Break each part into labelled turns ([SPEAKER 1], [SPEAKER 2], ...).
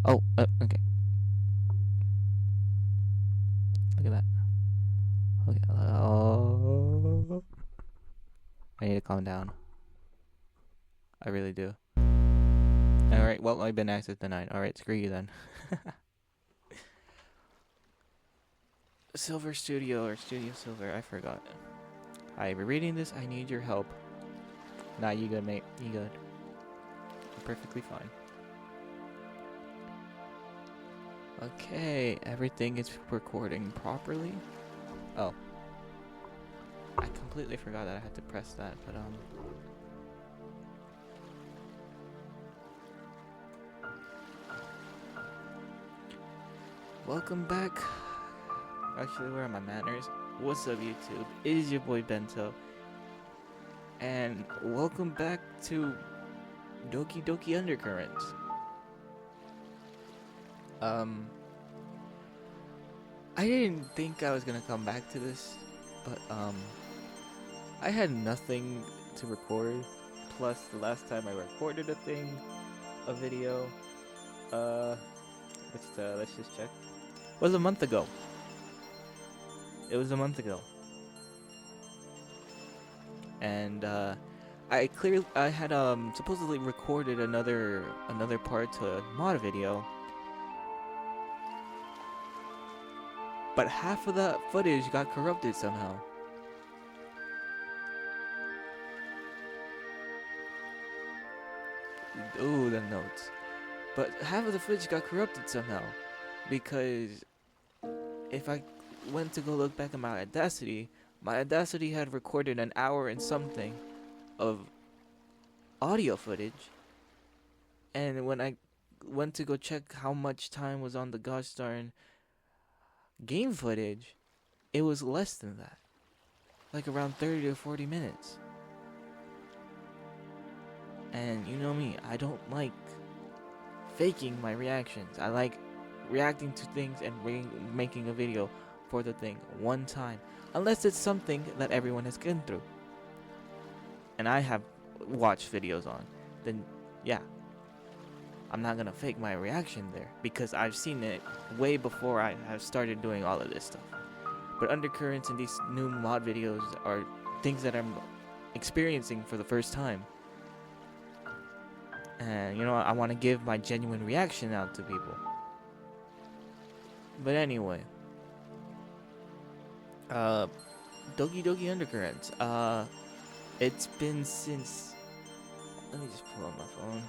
[SPEAKER 1] Oh, okay. Look at that. Okay. Oh. I need to calm down. I really do. Alright, well, I've been access denied. Alright, screw you then. Silver Studio or Studio Silver, I forgot. Hi, we're reading this. I need your help. Nah, you good, mate. You good. You're perfectly fine. Okay, everything is recording properly. Oh. I completely forgot that I had to press that, but welcome back. Actually, where are my manners? What's up, YouTube? It is your boy Bento. And welcome back to Doki Doki Undercurrents. I didn't think I was gonna come back to this, but I had nothing to record. Plus, the last time I recorded a video, let's just check. Was a month ago. It was a month ago. And I had supposedly recorded another part to a mod video. But half of that footage got corrupted somehow. Ooh, the notes. But half of the footage got corrupted somehow. Because if I went to go look back at my Audacity had recorded an hour and something of audio footage. And when I went to go check how much time was on the gosh darn game footage, it was less than that. Like around 30 to 40 minutes. And you know me, I don't like faking my reactions. I like reacting to things and making a video for the thing one time. Unless it's something that everyone has gone through. And I have watched videos on. Then, yeah. I'm not gonna fake my reaction there. Because I've seen it way before I have started doing all of this stuff. But undercurrents in these new mod videos are things that I'm experiencing for the first time. And, you know, I want to give my genuine reaction out to people. But anyway. Doki Doki Undercurrents. It's been since... Let me just pull up my phone.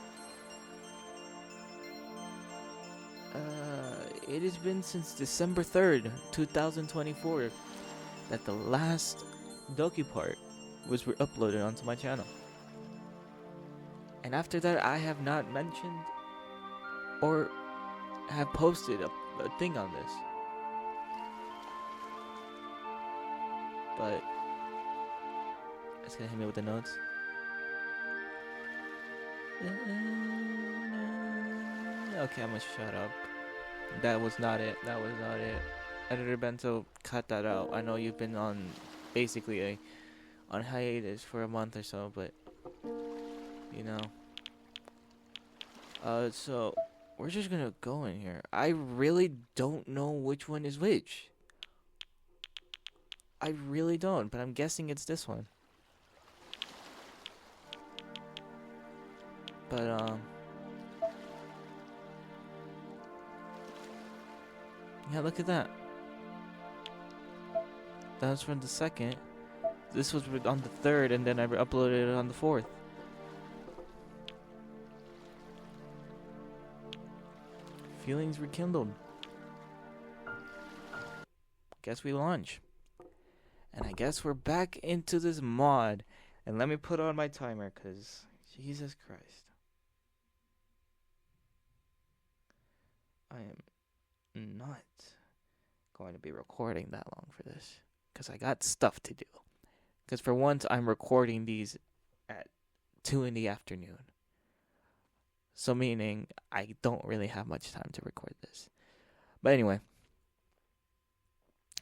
[SPEAKER 1] It has been since December 3rd, 2024, that the last Doki part was uploaded onto my channel. And after that, I have not mentioned or have posted a thing on this. But it's gonna hit me with the notes. Okay, I'm gonna shut up. That was not it. Editor Bento, cut that out. I know you've been on basically on hiatus for a month or so, but you know. So we're just gonna go in here. I really don't know which one is which. I really don't, but I'm guessing it's this one. But yeah, look at that. That was from the 2nd. This was on the 3rd, and then I uploaded it on the 4th. Feelings rekindled. Guess we launch. And I guess we're back into this mod. And let me put on my timer, because Jesus Christ. I am not going to be recording that long for this. Because I got stuff to do. Because for once, I'm recording these at 2 in the afternoon. So meaning, I don't really have much time to record this. But anyway.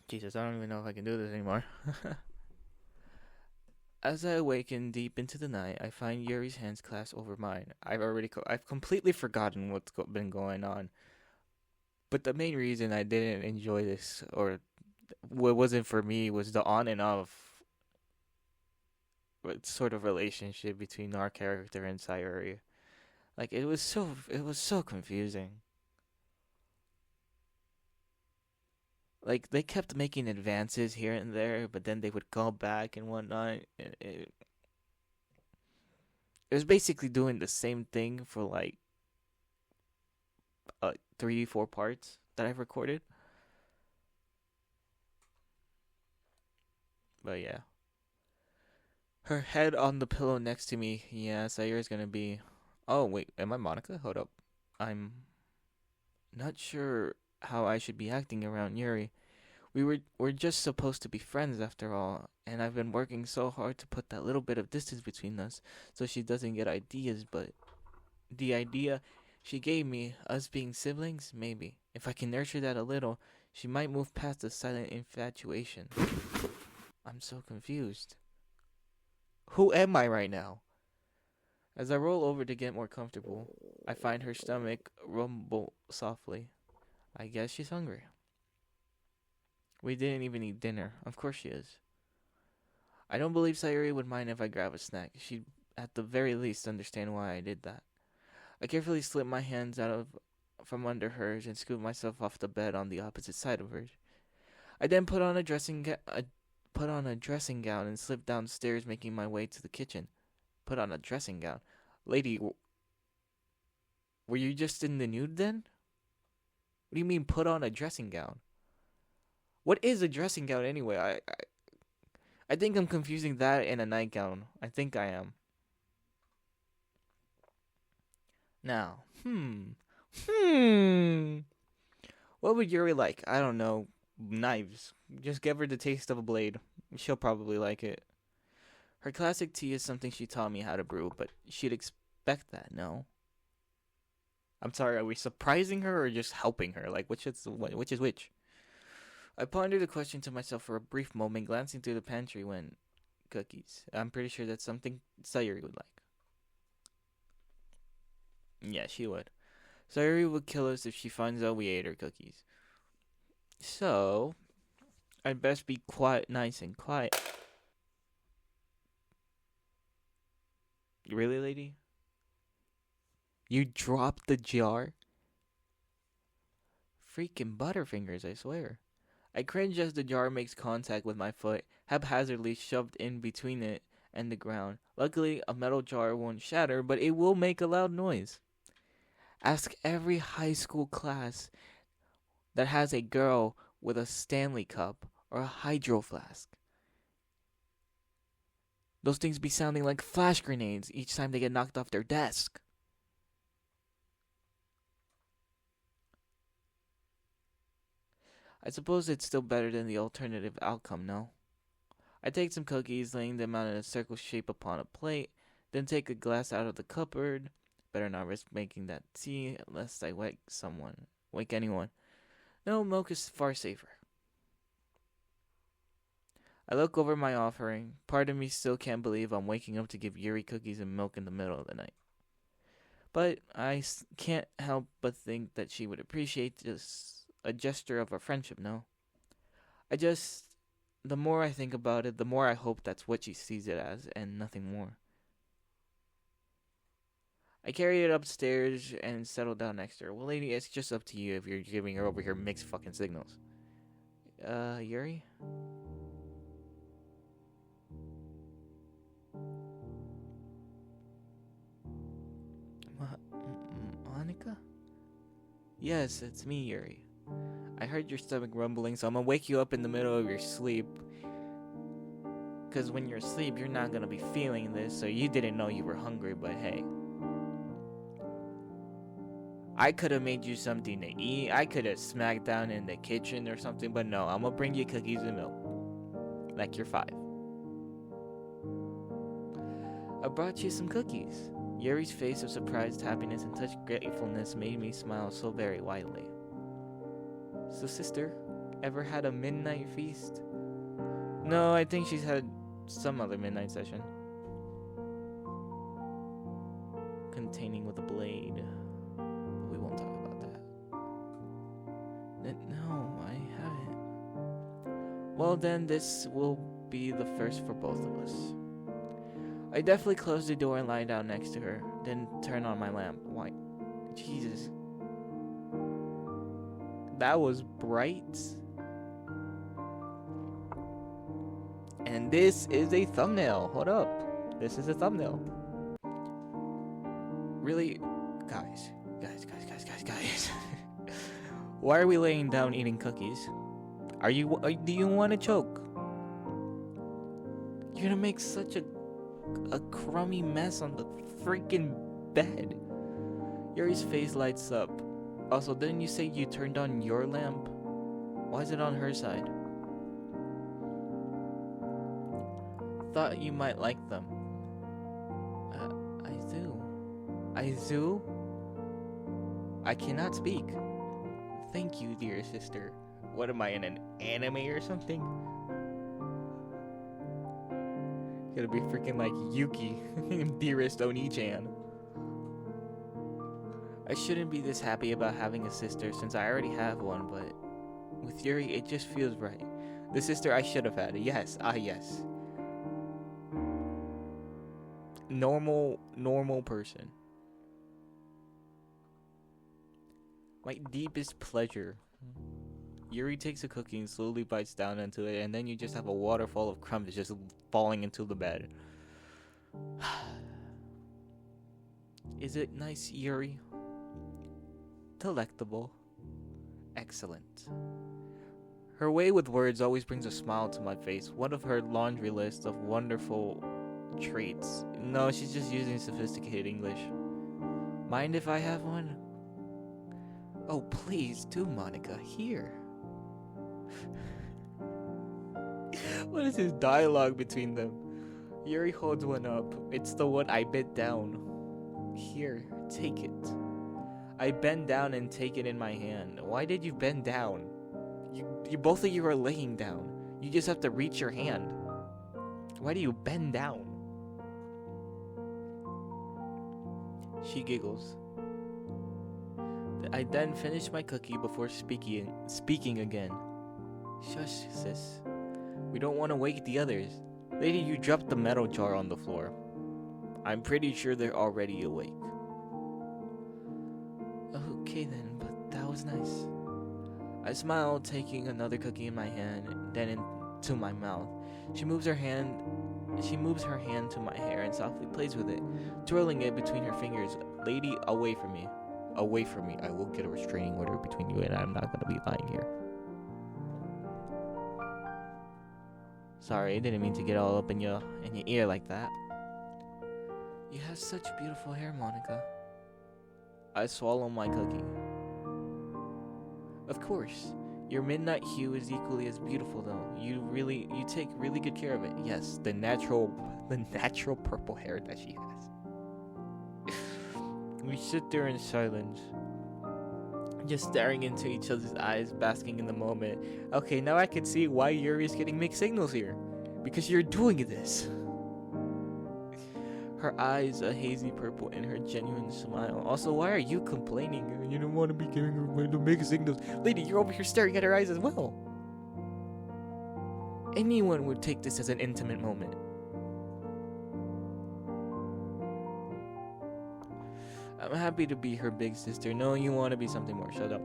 [SPEAKER 1] Jesus, I don't even know if I can do this anymore. As I awaken deep into the night, I find Yuri's hands clasped over mine. I've completely forgotten been going on. But the main reason I didn't enjoy this, or what wasn't for me, was the on and off sort of relationship between our character and Sayuri. Like it was so confusing. Like they kept making advances here and there, but then they would go back and whatnot. It was basically doing the same thing for like 3, 4 parts that I've recorded. But yeah, her head on the pillow next to me. Yeah, Sayuri's gonna be. Oh wait, am I Monica? Hold up, I'm not sure how I should be acting around Yuri. We're just supposed to be friends after all, and I've been working so hard to put that little bit of distance between us so she doesn't get ideas, but the idea she gave me, us being siblings, maybe. If I can nurture that a little, she might move past the silent infatuation. I'm so confused. Who am I right now? As I roll over to get more comfortable, I find her stomach rumble softly. I guess she's hungry. We didn't even eat dinner. Of course she is. I don't believe Sayuri would mind if I grab a snack. She'd at the very least understand why I did that. I carefully slip my hands from under hers and scoop myself off the bed on the opposite side of hers. I then put on a dressing gown and slip downstairs, making my way to the kitchen. Put on a dressing gown, lady. Were you just in the nude then? What do you mean put on a dressing gown? What is a dressing gown anyway? I think I'm confusing that and a nightgown. I think I am. Now, what would Yuri like? I don't know. Knives. Just give her the taste of a blade. She'll probably like it. Her classic tea is something she taught me how to brew, but she'd expect that, no? I'm sorry, are we surprising her or just helping her? Like, which is which? I pondered the question to myself for a brief moment, glancing through the pantry when cookies. I'm pretty sure that's something Sayuri would like. Yeah, she would. Sayuri would kill us if she finds out we ate her cookies. So, I'd best be nice and quiet. Really, lady? You dropped the jar? Freaking Butterfingers, I swear. I cringe as the jar makes contact with my foot, haphazardly shoved in between it and the ground. Luckily, a metal jar won't shatter, but it will make a loud noise. Ask every high school class that has a girl with a Stanley cup or a hydro flask. Those things be sounding like flash grenades each time they get knocked off their desk. I suppose it's still better than the alternative outcome, no? I take some cookies, laying them out in a circle shape upon a plate, then take a glass out of the cupboard. Better not risk making that tea lest I wake anyone. No, milk is far safer. I look over my offering. Part of me still can't believe I'm waking up to give Yuri cookies and milk in the middle of the night. But I can't help but think that she would appreciate just a gesture of our friendship, no? The more I think about it, the more I hope that's what she sees it as, and nothing more. I carry it upstairs and settle down next to her. Well, lady, it's just up to you if you're giving her over here mixed fucking signals. Yuri? Monica? Yes, it's me, Yuri. I heard your stomach rumbling, so I'm gonna wake you up in the middle of your sleep. Because when you're asleep, you're not gonna be feeling this, so you didn't know you were hungry, but hey. I could have made you something to eat. I could have smacked down in the kitchen or something, but no, I'm gonna bring you cookies and milk. Like you're 5. I brought you some cookies. Yuri's face of surprised happiness and touch gratefulness made me smile so very widely. So, sister, ever had a midnight feast? No, I think she's had some other midnight session. Containing with a blade. But we won't talk about that. No, I haven't. Well then, this will be the first for both of us. I definitely closed the door and lie down next to her, then turn on my lamp. Why? Jesus. That was bright. And this is a thumbnail. Hold up. This is a thumbnail. Really? Guys. Why are we laying down eating cookies? Do you want to choke? You're gonna make such a crummy mess on the freaking bed. Yuri's face lights up. Also, didn't you say you turned on your lamp? Why is it on her side? Thought you might like them. I do? I cannot speak. Thank you, dear sister. What am I, in an anime or something? Gonna be freaking like Yuki, dearest Oni-chan. I shouldn't be this happy about having a sister since I already have one, but with Yuri, it just feels right. The sister I should have had. Yes, yes. Normal person. My deepest pleasure. Yuri takes a cookie and slowly bites down into it, and then you just have a waterfall of crumbs just falling into the bed. Is it nice, Yuri? Delectable. Excellent. Her way with words always brings a smile to my face. One of her laundry list of wonderful traits. No, she's just using sophisticated English. Mind if I have one? Oh, please do, Monica. Here. What is this dialogue between them? Yuri holds one up. It's the one I bit down. Here, take it. I bend down and take it in my hand. Why did you bend down? You both of you are laying down. You just have to reach your hand. Why do you bend down? She giggles. I then finish my cookie before speaking again. Shush, sis. We don't want to wake the others. Lady, you dropped the metal jar on the floor. I'm pretty sure they're already awake. Okay then, but that was nice. I smile, taking another cookie in my hand, then into my mouth. She moves her hand to my hair and softly plays with it, twirling it between her fingers. Lady, away from me. Away from me. I will get a restraining order between you, and I'm not gonna be lying here. Sorry, I didn't mean to get all up in your ear like that. You have such beautiful hair, Monica. I swallow my cookie. Of course. Your midnight hue is equally as beautiful, though. You take really good care of it. Yes, the natural purple hair that she has. We sit there in silence, just staring into each other's eyes, basking in the moment. Okay, now I can see why Yuri's getting mixed signals here. Because you're doing this. Her eyes a hazy purple in her genuine smile. Also, why are you complaining? You don't want to be giving her the mixed signals. Lady, you're over here staring at her eyes as well. Anyone would take this as an intimate moment. I'm happy to be her big sister. No, you want to be something more. Shut up.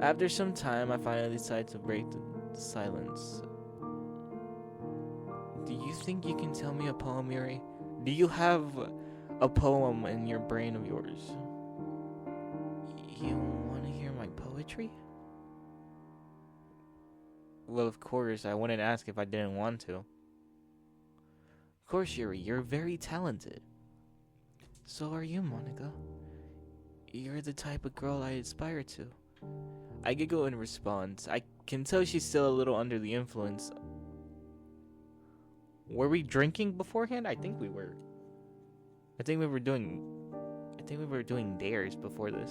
[SPEAKER 1] After some time, I finally decide to break the silence. Do you think you can tell me a poem, Yuri? Do you have a poem in your brain of yours? You want to hear my poetry? Well, of course, I wouldn't ask if I didn't want to. Of course, Yuri, you're very talented. So are you, Monica. You're the type of girl I aspire to. I giggle in response. I can tell she's still a little under the influence. Were we drinking beforehand? I think we were. I think we were doing dares before this.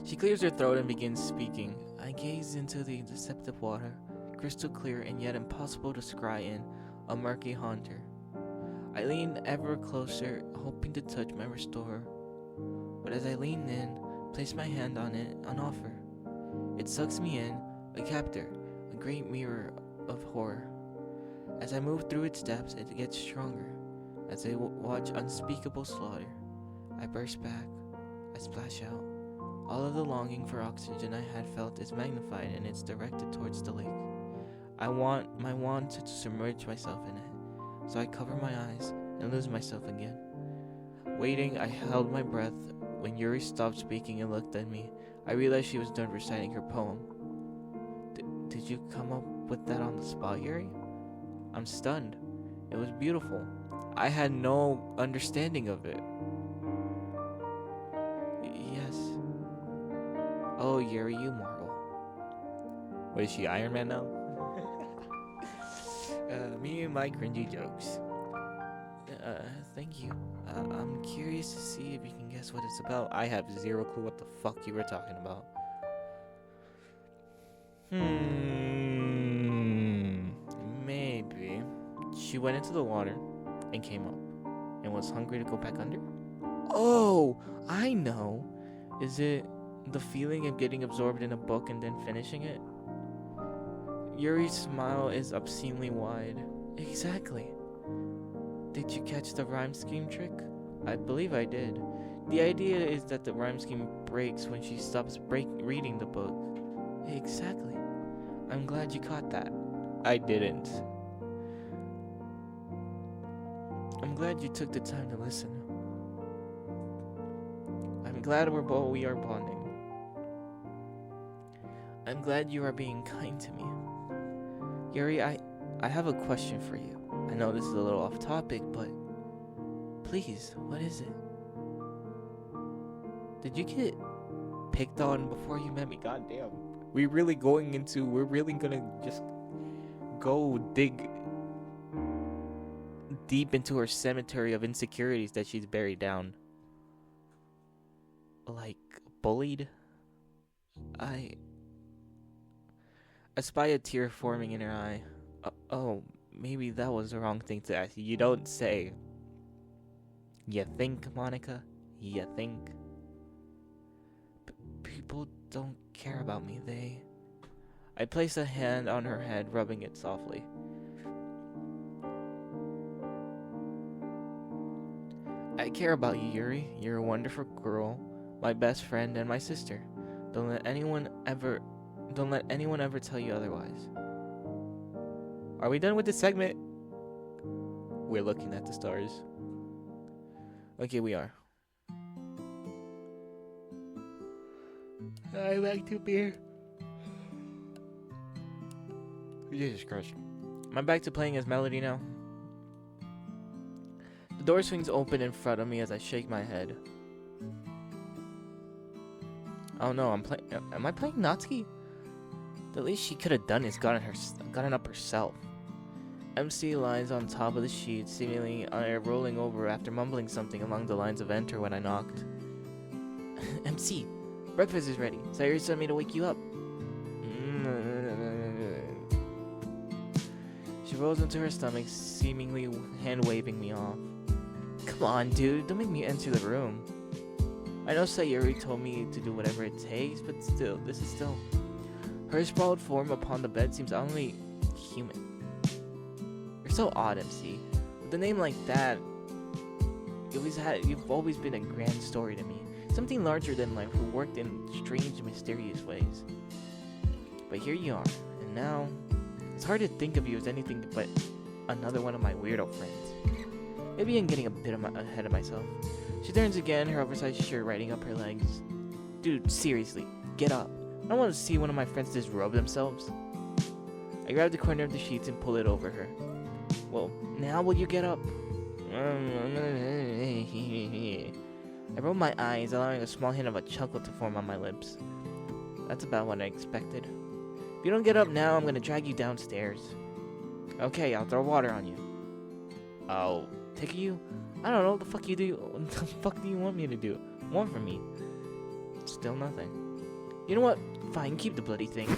[SPEAKER 1] She clears her throat and begins speaking. I gaze into the deceptive water, crystal clear and yet impossible to scry in, a murky haunter. I lean ever closer, hoping to touch my restorer. But as I lean in, place my hand on it, on offer. It sucks me in, a captor, a great mirror of horror. As I move through its depths, it gets stronger. As I watch unspeakable slaughter, I burst back, I splash out. All of the longing for oxygen I had felt is magnified and it's directed towards the lake. I want my wand to submerge myself in it, so I cover my eyes and lose myself again. Waiting, I held my breath. When Yuri stopped speaking and looked at me, I realized she was done reciting her poem. Did you come up with that on the spot, Yuri? I'm stunned. It was beautiful. I had no understanding of it. Yes. Oh, Yuri, you marvel. What is she, Iron Man now? Me and my cringy jokes. Thank you. I'm curious to see if you can guess what it's about. I have zero clue what the fuck you were talking about. Maybe. She went into the water and came up and was hungry to go back under? Oh, I know. Is it the feeling of getting absorbed in a book and then finishing it? Yuri's smile is obscenely wide. Exactly. Did you catch the rhyme scheme trick? I believe I did. The idea is that the rhyme scheme breaks when she stops reading the book. Exactly. I'm glad you caught that. I didn't. I'm glad you took the time to listen. I'm glad we are bonding. I'm glad you are being kind to me. Yuri, I have a question for you. I know this is a little off topic, but please, what is it? Did you get picked on before you met me? Goddamn. We're really gonna just go dig deep into her cemetery of insecurities that she's buried down. Like, bullied? I spy a tear forming in her eye. Oh, maybe that was the wrong thing to ask. You don't say. You think, Monica? You think? People don't care about me, I place a hand on her head, rubbing it softly. I care about you, Yuri. You're a wonderful girl, my best friend, and my sister. Don't let anyone ever tell you otherwise. Are we done with this segment? We're looking at the stars. Okay, we are. I like to beer. Jesus Christ. Am I back to playing as Melody now? The door swings open in front of me as I shake my head. Oh no, am I playing Natsuki? The least she could have done is gotten up herself. MC lies on top of the sheet, seemingly rolling over after mumbling something along the lines of enter when I knocked. MC, breakfast is ready. Sayuri sent me to wake you up. She rolls into her stomach, seemingly hand-waving me off. Come on, dude, don't make me enter the room. I know Sayuri told me to do whatever it takes, but still, this is still... Her sprawled form upon the bed seems only human. You're so odd, MC. With a name like that, you've always been a grand story to me. Something larger than life who worked in strange, mysterious ways. But here you are, and now... It's hard to think of you as anything but another one of my weirdo friends. Maybe I'm getting a bit ahead of myself. She turns again, her oversized shirt riding up her legs. Dude, seriously, get up. I don't want to see one of my friends disrobe themselves. I grab the corner of the sheets and pull it over her. Well, now will you get up? I roll my eyes, allowing a small hint of a chuckle to form on my lips. That's about what I expected. If you don't get up now, I'm gonna drag you downstairs. Okay, I'll throw water on you. I'll tickle you? I don't know, what the fuck do you want me to do? Want from me? Still nothing. You know what? Fine, keep the bloody thing.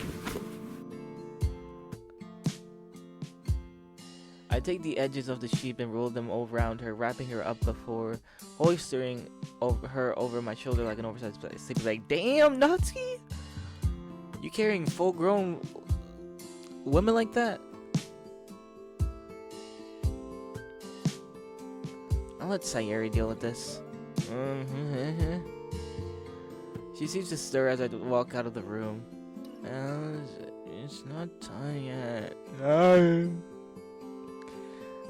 [SPEAKER 1] I take the edges of the sheep and roll them around her, wrapping her up before hoisting her over my shoulder like an oversized sleeping bag. Damn, Natsuki! You carrying full-grown women like that? I'll let Sayuri deal with this. She seems to stir as I walk out of the room. It's not time yet. No.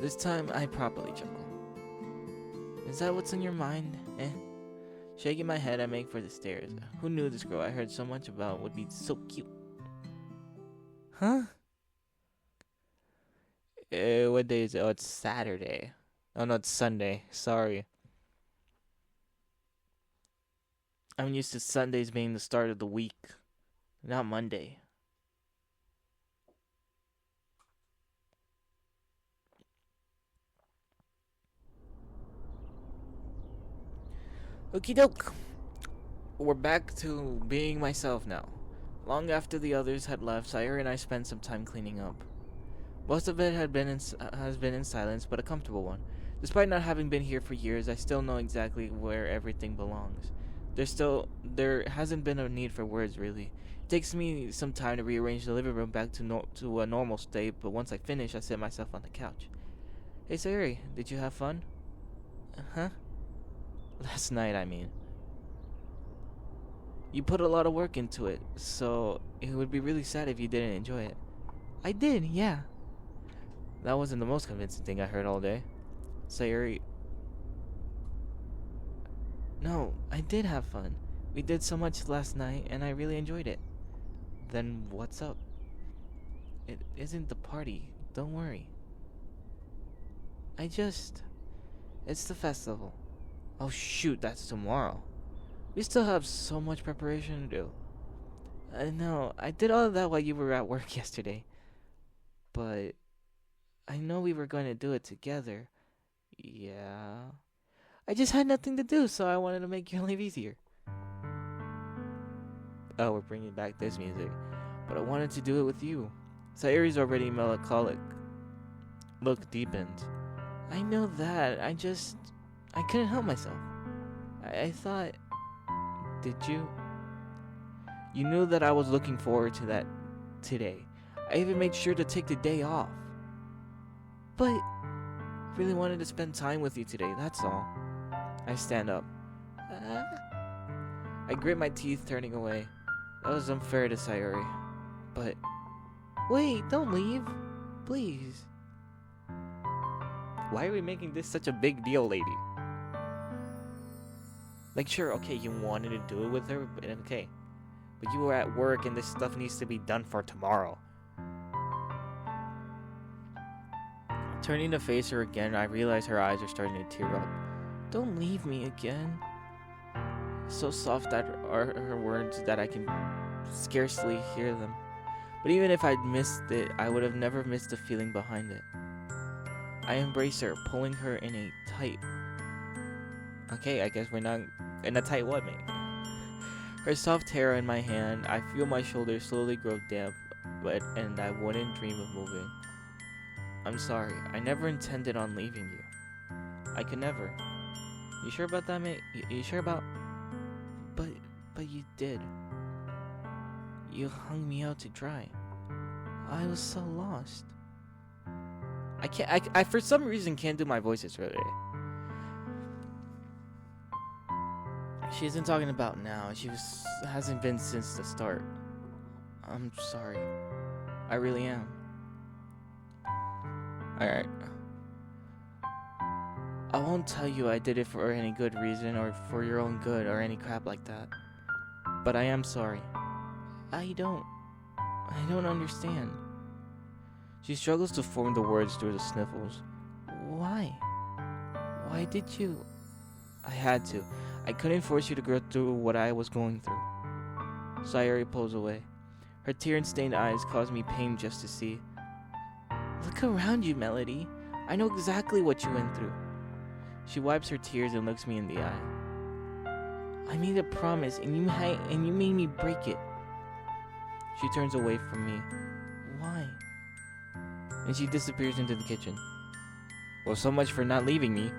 [SPEAKER 1] This time, I properly chuckle. Is that what's in your mind? Shaking my head, I make for the stairs. Who knew this girl I heard so much about would be so cute? Huh? What day is it? Oh, it's Saturday. Oh, no, it's Sunday. Sorry. I'm used to Sundays being the start of the week, not Monday. Okie doke. We're back to being myself now. Long after the others had left, Sayuri and I spent some time cleaning up. Most of it has been in silence, but a comfortable one. Despite not having been here for years, I still know exactly where everything belongs. There hasn't been a need for words, really. It takes me some time to rearrange the living room back to a normal state, but once I finish, I sit myself on the couch. Hey Sayuri, did you have fun? Huh? Last night, I mean. You put a lot of work into it, so it would be really sad if you didn't enjoy it. I did, yeah. That wasn't the most convincing thing I heard all day. Sayuri... No, I did have fun. We did so much last night, and I really enjoyed it. Then what's up? It isn't the party. Don't worry. It's the festival. Oh shoot, that's tomorrow. We still have so much preparation to do. I know, I did all of that while you were at work yesterday. But I know we were going to do it together. Yeah. I just had nothing to do, so I wanted to make your life easier. Oh, we're bringing back this music. But I wanted to do it with you. Sayuri's already melancholic. Look deepened. I know that. I couldn't help myself. I thought... Did you? You knew that I was looking forward to that today. I even made sure to take the day off. But I really wanted to spend time with you today, that's all. I stand up. I grit my teeth, turning away. That was unfair to Sayuri. But... Wait, don't leave. Please. Why are we making this such a big deal, lady? Like, sure, okay, you wanted to do it with her, but okay. But you were at work and this stuff needs to be done for tomorrow. Turning to face her again, I realize her eyes are starting to tear up. Don't leave me again. So soft that are her words that I can scarcely hear them. But even if I'd missed it, I would have never missed the feeling behind it. I embrace her, pulling her in a tight... Okay, I guess we're not in a tight what, mate? Her soft hair in my hand, I feel my shoulders slowly grow damp, and I wouldn't dream of moving. I'm sorry, I never intended on leaving you. I could never. You sure about that, mate? You sure about... But you did. You hung me out to dry. I was so lost. I for some reason can't do my voices today. She isn't talking about now. Hasn't been since the start. I'm sorry. I really am. Alright. I won't tell you I did it for any good reason or for your own good or any crap like that. But I am sorry. I don't understand. She struggles to form the words through the sniffles. Why? Why did you? I had to. I couldn't force you to go through what I was going through. Sayuri pulls away. Her tear-stained eyes cause me pain just to see. Look around you, Melody. I know exactly what you went through. She wipes her tears and looks me in the eye. I made a promise, and you made me break it. She turns away from me. Why? And she disappears into the kitchen. Well, so much for not leaving me.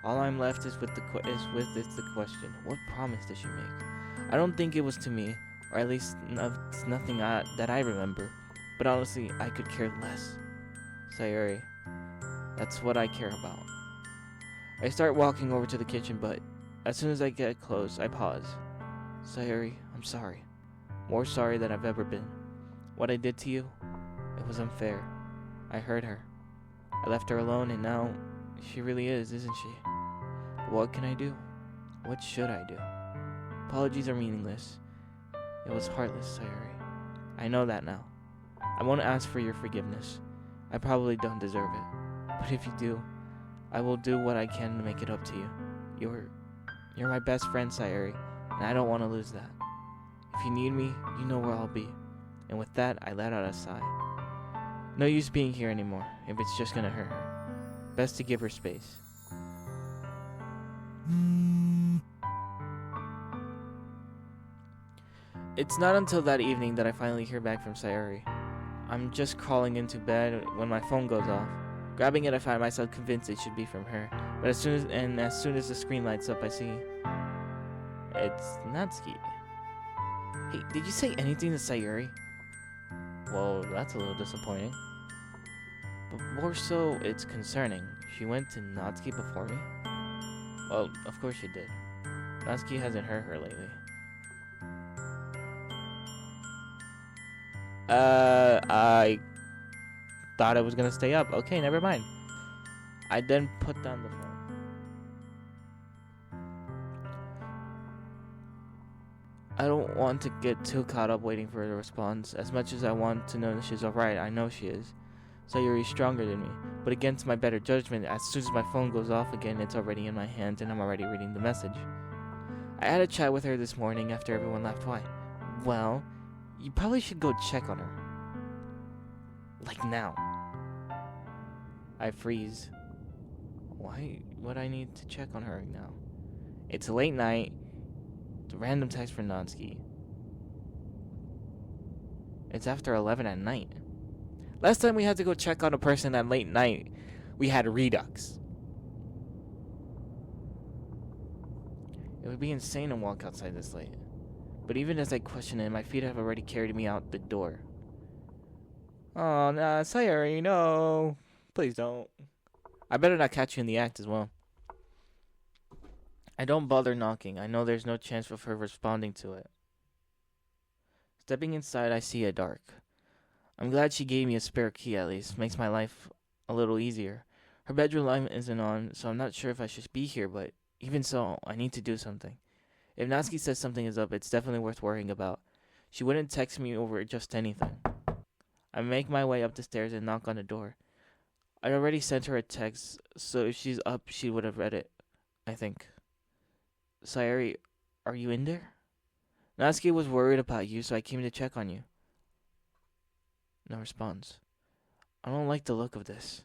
[SPEAKER 1] All I'm left is with the question: what promise did she make? I don't think it was to me, or at least it's nothing that I remember. But honestly, I could care less. Sayuri, that's what I care about. I start walking over to the kitchen, but as soon as I get close, I pause. Sayuri, I'm sorry. More sorry than I've ever been. What I did to you, it was unfair. I hurt her. I left her alone, and now she really is, isn't she? But what can I do? What should I do? Apologies are meaningless. It was heartless, Sayuri. I know that now. I won't ask for your forgiveness. I probably don't deserve it. But if you do, I will do what I can to make it up to you. You're my best friend, Sayuri, and I don't want to lose that. If you need me, you know where I'll be. And with that, I let out a sigh. No use being here anymore, if it's just gonna hurt her. Best to give her space. It's not until that evening that I finally hear back from Sayuri. I'm just crawling into bed when my phone goes off. Grabbing it, I find myself convinced it should be from her. But as soon as the screen lights up, I see it's Natsuki. Hey, did you say anything to Sayuri? Well, that's a little disappointing. But more so, it's concerning. She went to Natsuki before me? Well, of course she did. Natsuki hasn't hurt her lately. I thought I was gonna stay up. Okay, never mind. I then put down the phone. I don't want to get too caught up waiting for a response. As much as I want to know that she's alright, I know she is. Sayuri's stronger than me. But against my better judgment, as soon as my phone goes off again, it's already in my hand and I'm already reading the message. I had a chat with her this morning after everyone left. Why? Well, you probably should go check on her. Like now. I freeze. Why would I need to check on her right now? It's a late night. It's a random text from Natsuki. It's after 11 at night. Last time we had to go check on a person at late night, we had redux. It would be insane to walk outside this late. But even as I question it, my feet have already carried me out the door. Oh, nah, Sayuri, no. Please don't. I better not catch you in the act as well. I don't bother knocking. I know there's no chance of her responding to it. Stepping inside, I see a dark. I'm glad she gave me a spare key at least. Makes my life a little easier. Her bedroom light isn't on, so I'm not sure if I should be here, but even so, I need to do something. If Natsuki says something is up, it's definitely worth worrying about. She wouldn't text me over just anything. I make my way up the stairs and knock on the door. I already sent her a text, so if she's up, she would have read it, I think. Sayuri, are you in there? Natsuki was worried about you, so I came to check on you. No response. I don't like the look of this.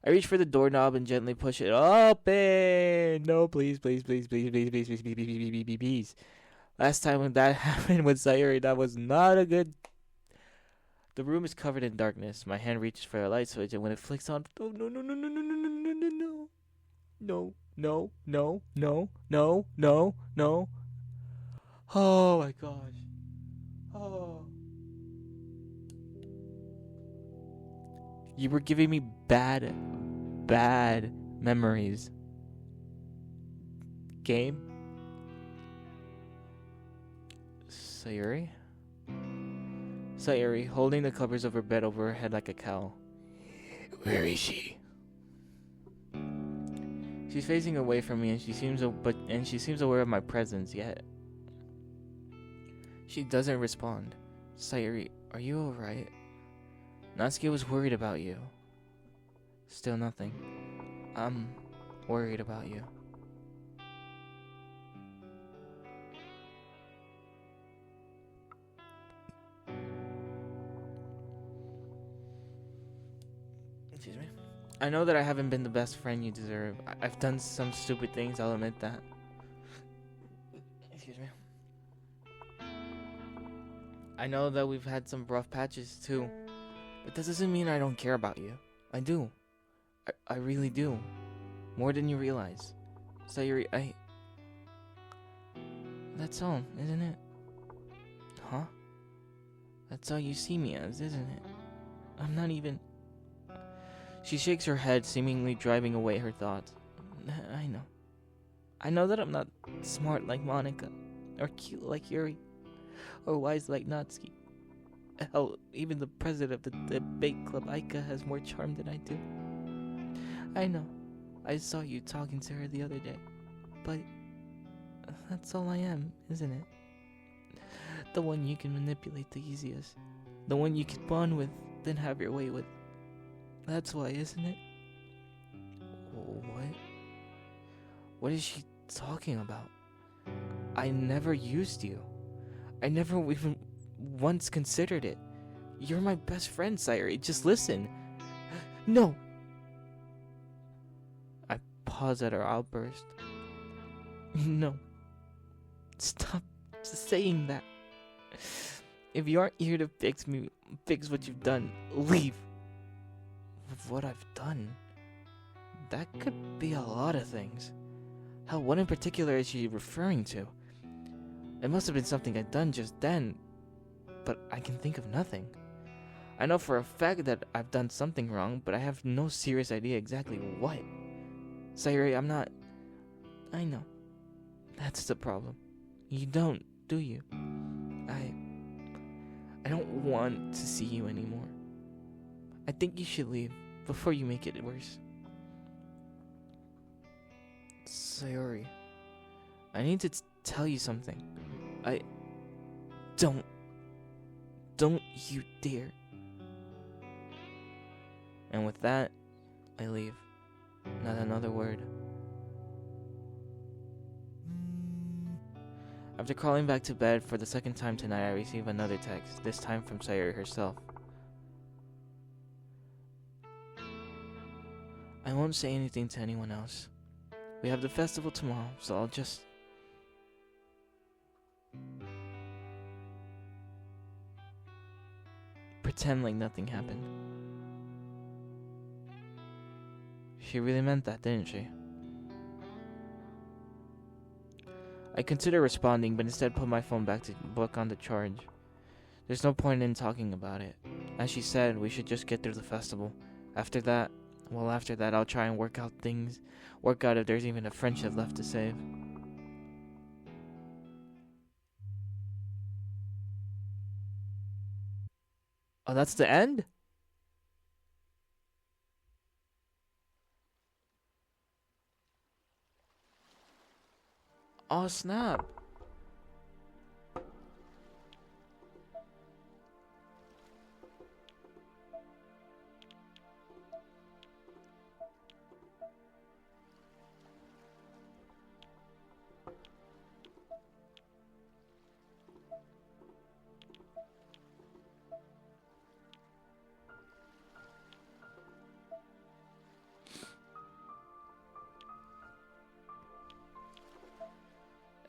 [SPEAKER 1] I reach for the doorknob and gently push it open. No, please, please, please, please, please, please, please, please, please, please, please, please. Last time when that happened with Sayuri, that was not a good... The room is covered in darkness. My hand reaches for a light switch, and when it flicks on... Oh, no, no, no, no, no, no, no, no, no, no. No, no, no, no, no, no, no. Oh, my gosh. Oh... You were giving me bad memories. Game? Sayuri? Sayuri, holding the covers of her bed over her head like a cowl. Where is she? She's facing away from me and she seems aware of my presence, yet she doesn't respond. Sayuri, are you alright? Natsuki was worried about you. Still nothing. I'm worried about you. Excuse me. I know that I haven't been the best friend you deserve. I've done some stupid things, I'll admit that. I know that we've had some rough patches too, but that doesn't mean I don't care about you. I do. I really do. More than you realize. Sayuri, That's all, isn't it? Huh? That's all you see me as, isn't it? I'm not even... She shakes her head, seemingly driving away her thoughts. I know. I know that I'm not smart like Monica, or cute like Yuri, or wise like Natsuki. Hell, even the president of the debate club, Aika, has more charm than I do. I know. I saw you talking to her the other day, but that's all I am, isn't it? The one you can manipulate the easiest. The one you can bond with, then have your way with. That's why, isn't it? What? What is she talking about? I never used you. I never even once considered it. You're my best friend, Sayuri. Just listen. No! I pause at her outburst. No. Stop saying that. If you aren't here to fix what you've done, leave. What I've done? That could be a lot of things. Hell, what in particular is she referring to? It must have been something I'd done just then, but I can think of nothing. I know for a fact that I've done something wrong, but I have no serious idea exactly what. Sayuri, I'm not... I know. That's the problem. You don't, do you? I don't want to see you anymore. I think you should leave before you make it worse. Sayuri, I need to tell you something. Don't you dare. And with that, I leave. Not another word. After crawling back to bed for the second time tonight, I receive another text, this time from Sayuri herself. I won't say anything to anyone else. We have the festival tomorrow, so I'll just... pretend like nothing happened. She really meant that, didn't she? I consider responding, but instead put my phone back on the charge. There's no point in talking about it. As she said, we should just get through the festival. After that, I'll try and work out if there's even a friendship left to save. Oh, that's the end? Oh, snap.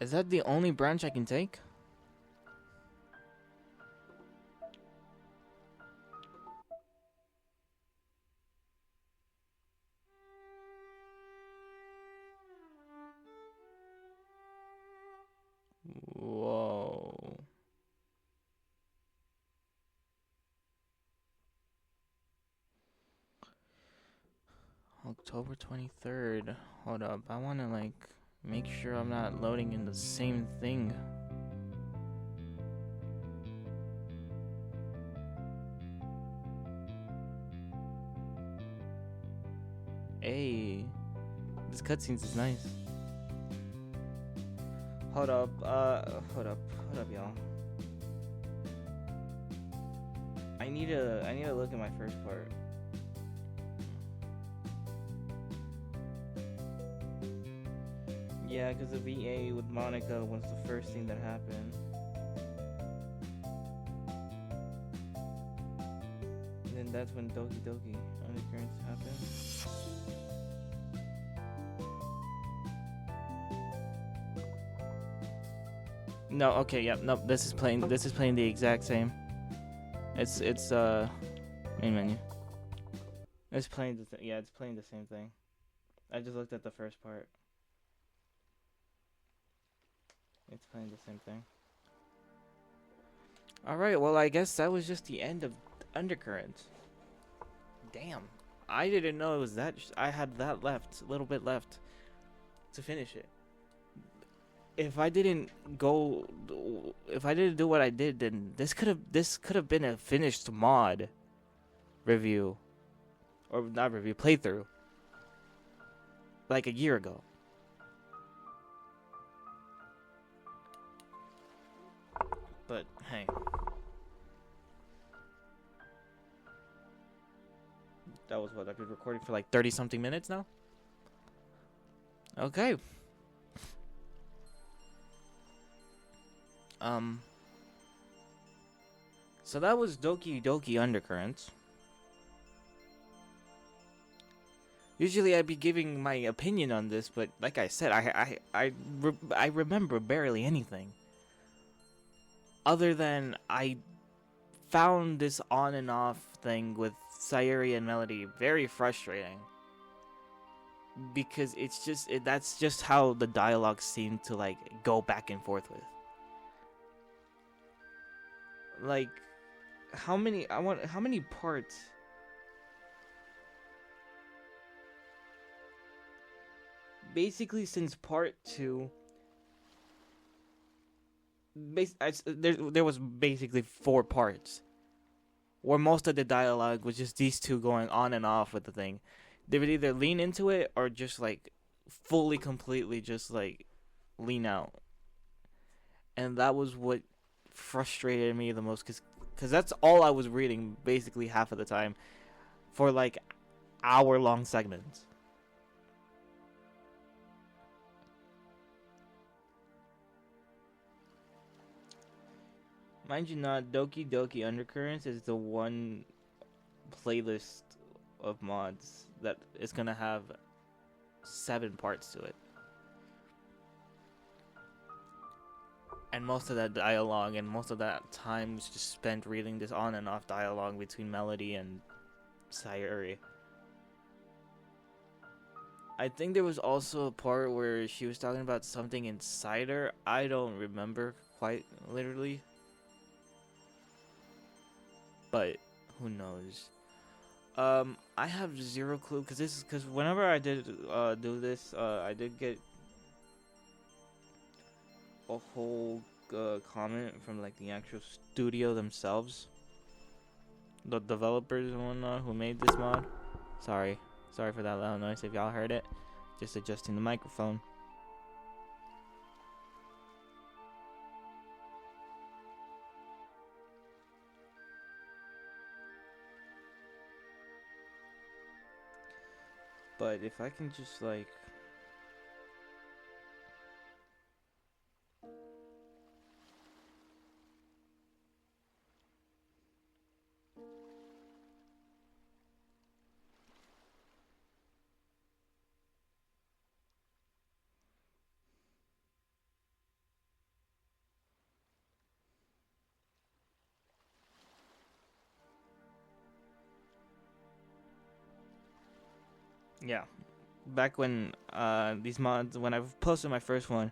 [SPEAKER 1] Is that the only branch I can take? Whoa. October 23rd. Hold up. I want to make sure I'm not loading in the same thing. Hey, this cutscenes is nice. Hold up, y'all. I need to look at my first part. Yeah, because the VA with Monica was the first thing that happened. And then that's when Doki Doki Undercurrents happened. No, okay, yeah, no, this is playing the exact same. It's main menu. It's playing yeah, it's playing the same thing. I just looked at the first part. It's playing the same thing. Alright, well, I guess that was just the end of Undercurrents. Damn. I didn't know it was that. I had that left, a little bit left to finish it. If I didn't do what I did, then this could have been a finished mod review, or not review, playthrough, like a year ago. But hey, that was what I've been recording for, like 30 something minutes now. Okay. So that was Doki Doki Undercurrents. Usually I'd be giving my opinion on this, but like I said, I remember barely anything. Other than I found this on and off thing with Sayuri and Melody very frustrating. Because that's just how the dialogue seemed to like go back and forth with. Like, how many parts? Basically, since part 2, there was basically 4 parts, where most of the dialogue was just these two going on and off with the thing. They would either lean into it or just like fully, completely, just like lean out, and that was what frustrated me the most, because that's all I was reading basically half of the time for like hour-long segments. Mind you not, Doki Doki Undercurrents is the one playlist of mods that is gonna have 7 parts to it. And most of that dialogue and most of that time was just spent reading this on and off dialogue between Melody and Sayuri. I think there was also a part where she was talking about something inside her. I don't remember quite literally, but who knows. I have zero clue, because whenever I did do this, I did get a whole comment from like the actual studio themselves, the developers and whatnot who made this mod. Sorry for that loud noise if y'all heard it. Just adjusting the microphone. But if I can just like yeah, back when these mods, when I posted my first one,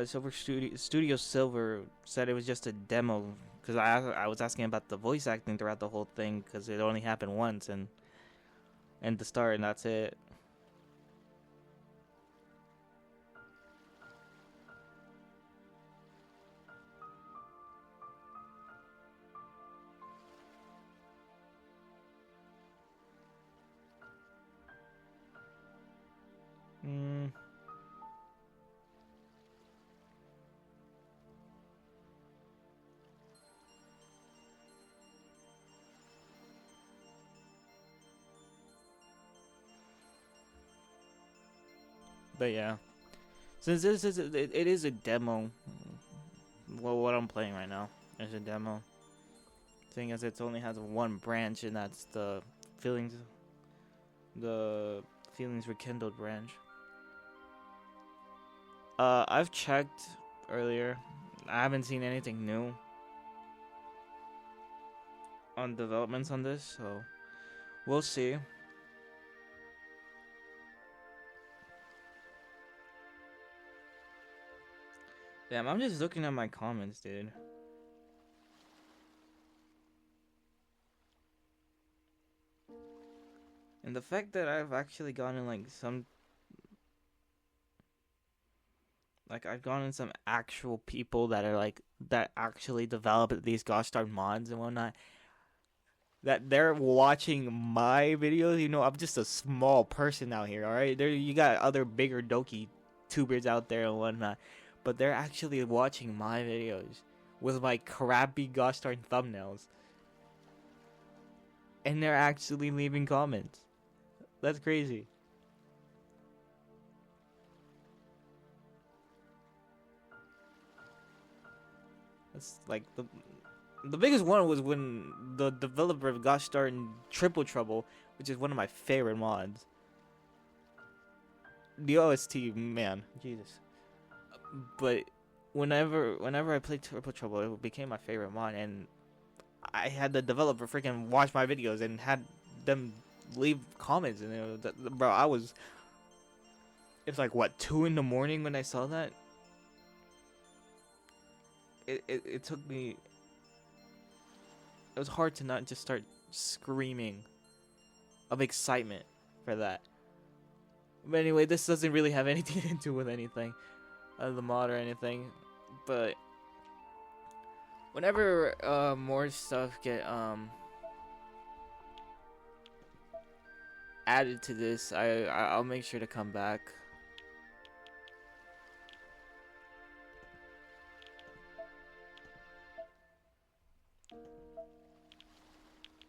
[SPEAKER 1] Studio Silver said it was just a demo, because I was asking about the voice acting throughout the whole thing, because it only happened once and the start, and that's it. But yeah, since this is it is a demo. Well, what I'm playing right now is a demo. Seeing as it only has one branch, and that's the feelings rekindled branch. I've checked earlier. I haven't seen anything new on developments on this, so we'll see. Damn, I'm just looking at my comments, dude. And the fact that I've actually gotten like I've gone in some actual people that are like that actually develop these gosh darn mods and whatnot. That they're watching my videos. You know, I'm just a small person out here. All right, there you got other bigger Doki tubers out there and whatnot, but they're actually watching my videos with my crappy gosh darn thumbnails, and they're actually leaving comments. That's crazy. That's like the biggest one was when the developer of gosh darn Triple Trouble, which is one of my favorite mods. The OST, man, Jesus. But whenever I played Triple Trouble, it became my favorite mod, and I had the developer freaking watch my videos and had them leave comments, and it was, bro, it's like what, 2 in the morning when I saw that. It took me. It was hard to not just start screaming of excitement for that. But anyway, this doesn't really have anything to do with anything, the mod or anything. But whenever more stuff get added to this, I'll make sure to come back.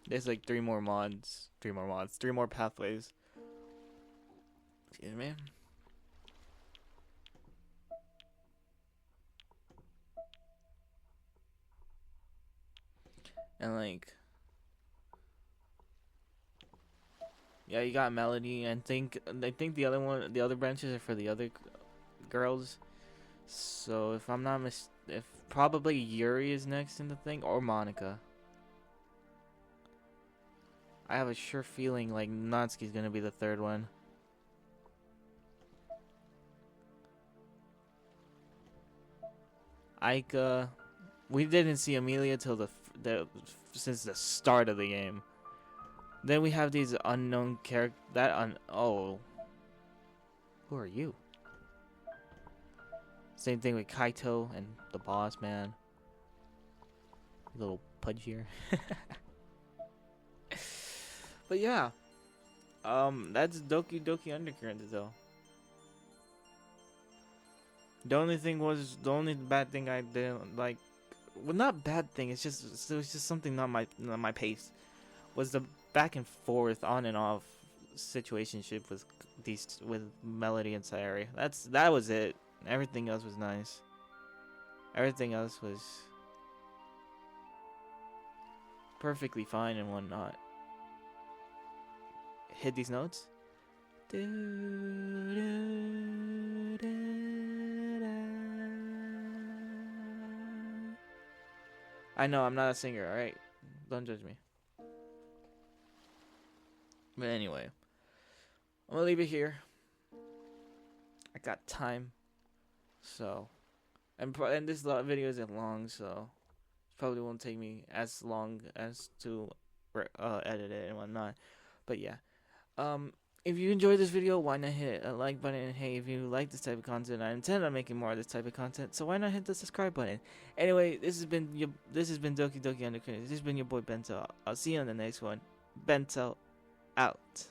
[SPEAKER 1] There's like 3 more pathways. Excuse me. And like, yeah, you got Melody, and I think the other branches are for the other girls. So if I'm not if probably Yuri is next in the thing, or Monica. I have a sure feeling like Natsuki's gonna be the 3rd one. Aika, we didn't see Amelia till since the start of the game. Then we have these unknown characters. Oh, who are you? Same thing with Kaito and the boss man. Little pudge here. But yeah, that's Doki Doki Undercurrents though. The only bad thing I didn't like, well, not bad thing. It was just something not my pace. Was the back and forth, on and off situationship with Melody and Sayori. That was it. Everything else was nice. Everything else was perfectly fine and whatnot. Hit these notes. I know I'm not a singer, alright? Don't judge me. But anyway, I'm gonna leave it here. I got time. So, and this video isn't long, so it probably won't take me as long as to edit it and whatnot. But yeah, if you enjoyed this video, why not hit a like button? And hey, if you like this type of content, I intend on making more of this type of content, so why not hit the subscribe button? Anyway, this has been Doki Doki Undercurrents. This has been your boy Bento. I'll see you on the next one. Bento out.